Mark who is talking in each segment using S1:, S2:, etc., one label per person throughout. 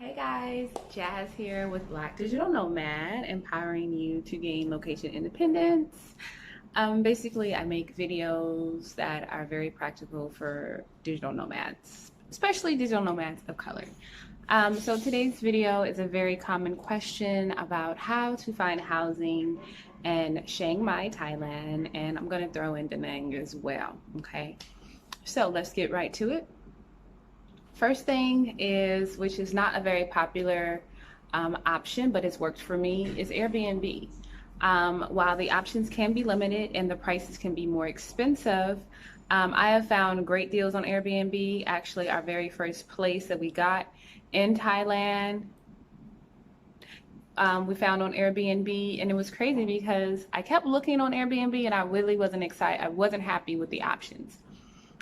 S1: Hey guys, Jazz here with Black Digital Nomad, empowering you to gain location independence. Basically, I make videos that are very practical for digital nomads, especially digital nomads of color. So today's video is a very common question about how to find housing in Chiang Mai, Thailand, and I'm going to throw in Da Nang as well. Okay, so let's get right to it. First thing is, which is not a very popular option, but it's worked for me, is Airbnb. While the options can be limited and the prices can be more expensive, I have found great deals on Airbnb. Actually, our very first place that we got in Thailand, we found on Airbnb, and it was crazy because I kept looking on Airbnb and I really wasn't excited. I wasn't happy with the options.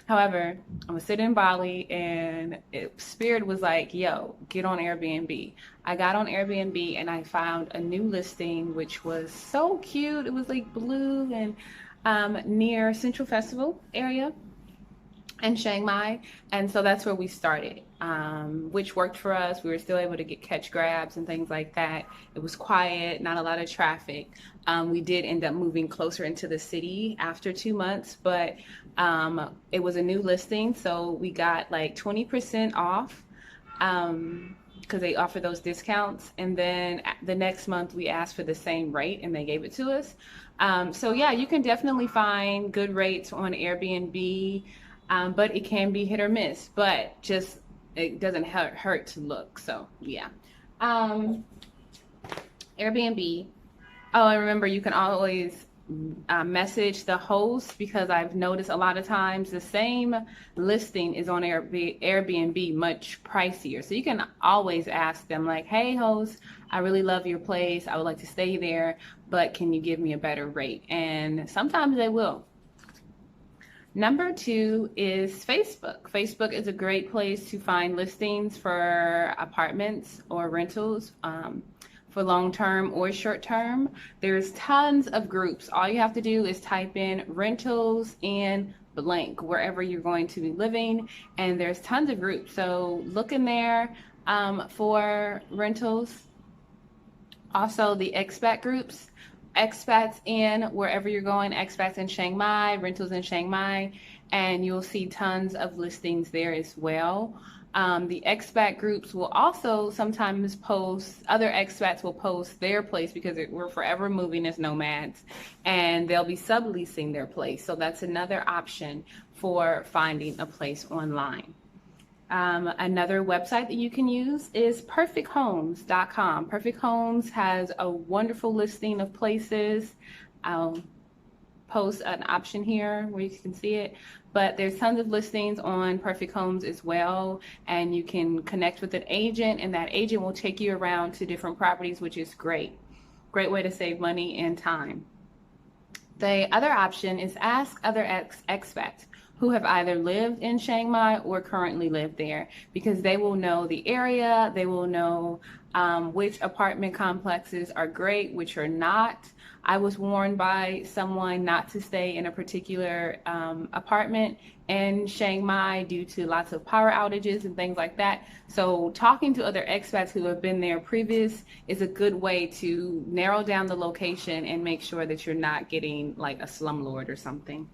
S1: However, I was sitting in Bali and Spirit was like, yo, get on Airbnb. I got on Airbnb and I found a new listing, which was so cute. It was like blue and near Central Festival area in Chiang Mai. And so that's where we started, which worked for us. We were still able to catch grabs and things like that. It was quiet, not a lot of traffic. We did end up moving closer into the city after 2 months, but it was a new listing. So we got like 20% off because they offer those discounts. And then the next month we asked for the same rate and they gave it to us. So yeah, you can definitely find good rates on Airbnb. But it can be hit or miss, but just it doesn't hurt to look. So yeah. Airbnb. Oh, and remember, you can always message the host, because I've noticed a lot of times the same listing is on Airbnb much pricier. So you can always ask them like, hey host, I really love your place. I would like to stay there, but can you give me a better rate? And sometimes they will. Number 2 is Facebook. Facebook is a great place to find listings for apartments or rentals for long-term or short-term. There's tons of groups. All you have to do is type in rentals and blank wherever you're going to be living, and there's tons of groups. So look in there for rentals. Also, the expat groups. Expats in wherever you're going, expats in Chiang Mai, rentals in Chiang Mai, and you'll see tons of listings there as well. The expat groups will also sometimes post, other expats will post their place because we're forever moving as nomads, and they'll be subleasing their place. So that's another option for finding a place online. Another website that you can use is perfecthomes.com. Perfect Homes has a wonderful listing of places. I'll post an option here where you can see it, but there's tons of listings on Perfect Homes as well, and you can connect with an agent, and that agent will take you around to different properties, which is great. Great way to save money and time. The other option is ask other expats who have either lived in Chiang Mai or currently live there, because they will know the area, they will know which apartment complexes are great, which are not. I was warned by someone not to stay in a particular apartment in Chiang Mai due to lots of power outages and things like that. So talking to other expats who have been there previous is a good way to narrow down the location and make sure that you're not getting like a slumlord or something.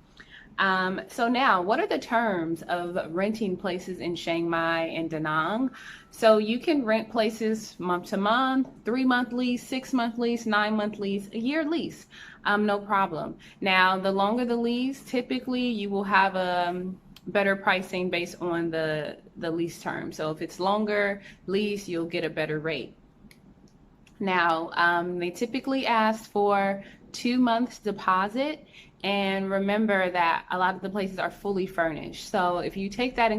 S1: So now, what are the terms of renting places in Chiang Mai and Da Nang? So you can rent places month to month, 3-month lease, 6-month lease, 9-month lease, a year lease, no problem. Now, the longer the lease, typically you will have a better pricing based on the lease term. So if it's longer lease, you'll get a better rate. Now, they typically ask for 2 months deposit. And remember that a lot of the places are fully furnished. So if you take that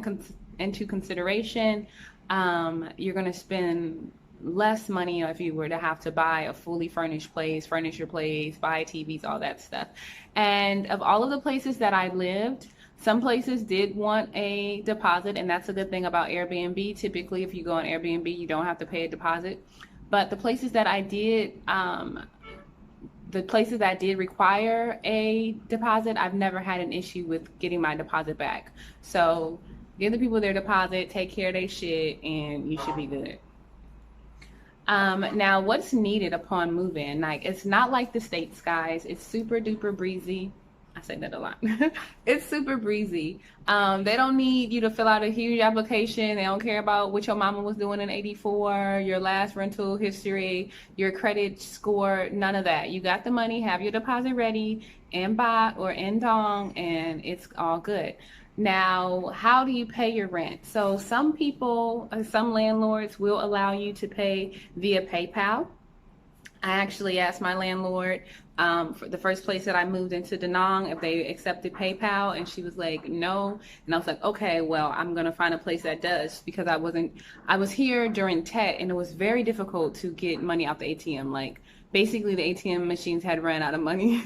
S1: into consideration, you're going to spend less money if you were to have to buy a fully furnished place, furnish your place, buy TVs, all that stuff. And of all of the places that I lived, some places did want a deposit, and that's a good thing about Airbnb. Typically, if you go on Airbnb, you don't have to pay a deposit. But the places that I did, require a deposit, I've never had an issue with getting my deposit back. So give the people their deposit, take care of their shit, and you should be good. Now, what's needed upon moving? Like, it's not like the States, guys. It's super duper breezy. I say that a lot. It's super breezy. They don't need you to fill out a huge application. They don't care about what your mama was doing in '84, your last rental history, your credit score, none of that. You got the money, have your deposit ready in baht or in dong, and it's all good. Now, how do you pay your rent? So some people, some landlords will allow you to pay via PayPal. I actually asked my landlord for the first place that I moved into Da Nang if they accepted PayPal, and she was like, no. And I was like, okay, well, I'm gonna find a place that does, because I was here during Tet, and it was very difficult to get money out the ATM. Like, basically the ATM machines had run out of money.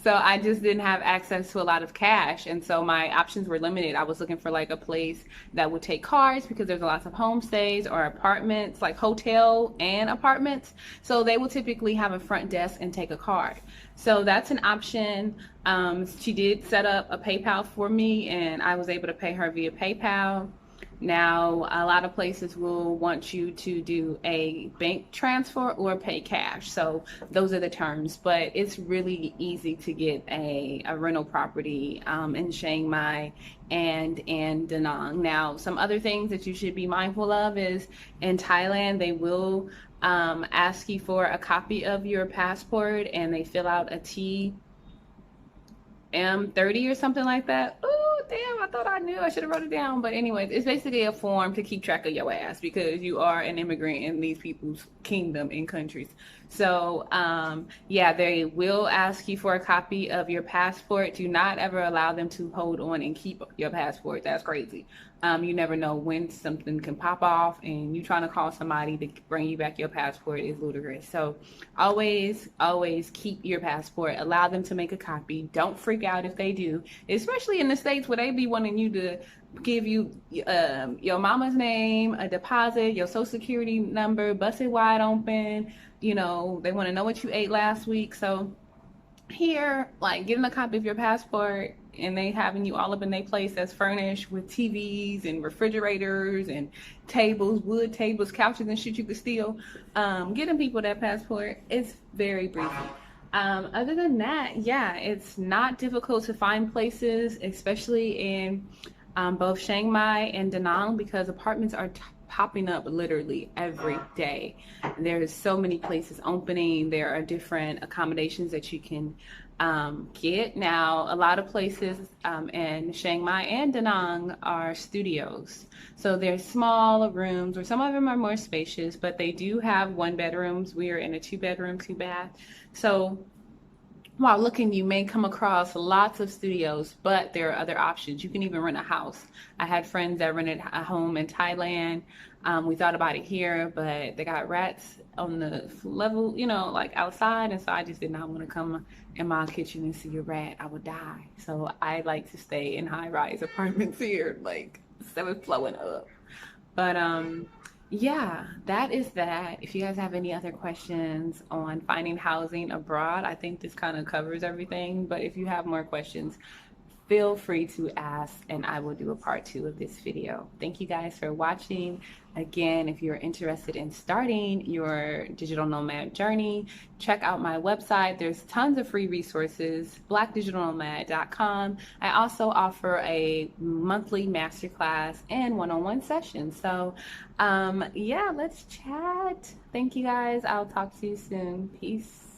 S1: So I just didn't have access to a lot of cash. And so my options were limited. I was looking for like a place that would take cars, because there's lots of homestays or apartments, like hotel and apartments. So they will typically have a front desk and take a card. So that's an option. She did set up a PayPal for me, and I was able to pay her via PayPal. Now, a lot of places will want you to do a bank transfer or pay cash. So those are the terms, but it's really easy to get a rental property in Chiang Mai and in Da Nang. Now, some other things that you should be mindful of is in Thailand, they will ask you for a copy of your passport, and they fill out a M30 or something like that. Oh, damn, I thought I knew. I should have wrote it down. But anyways, it's basically a form to keep track of your ass, because you are an immigrant in these people's kingdom and countries. So, yeah, they will ask you for a copy of your passport. Do not ever allow them to hold on and keep your passport. That's crazy. You never know when something can pop off, and you trying to call somebody to bring you back your passport is ludicrous. So always, always keep your passport. Allow them to make a copy. Don't freak out if they do, especially in the States where they be wanting you to give you your mama's name, a deposit, your social security number, bust it wide open. You know, they want to know what you ate last week. So here, like, getting a copy of your passport, and they having you all up in their place that's furnished with TVs and refrigerators and tables, wood tables, couches and shit you could steal. Getting people that passport is very breezy. Other than that, yeah, it's not difficult to find places, especially in both Chiang Mai and Da Nang, because apartments are popping up literally every day. There's so many places opening. There are different accommodations that you can get. Now, a lot of places in Chiang Mai and Da Nang are studios. So they're small rooms, or some of them are more spacious, but they do have one bedrooms. We are in a 2-bedroom, 2-bath. So while looking, you may come across lots of studios, but there are other options. You can even rent a house. I had friends that rented a home in Thailand. We thought about it here, but they got rats on the level, you know, like outside. And so I just did not want to come in my kitchen and see a rat. I would die. So I like to stay in high-rise apartments here, like 7th floor and up. But yeah, that is that. If you guys have any other questions on finding housing abroad, I think this kind of covers everything. But if you have more questions, feel free to ask, and I will do a part 2 of this video. Thank you guys for watching. Again, if you're interested in starting your digital nomad journey, check out my website. There's tons of free resources, blackdigitalnomad.com. I also offer a monthly masterclass and one-on-one sessions. So yeah, let's chat. Thank you guys. I'll talk to you soon. Peace.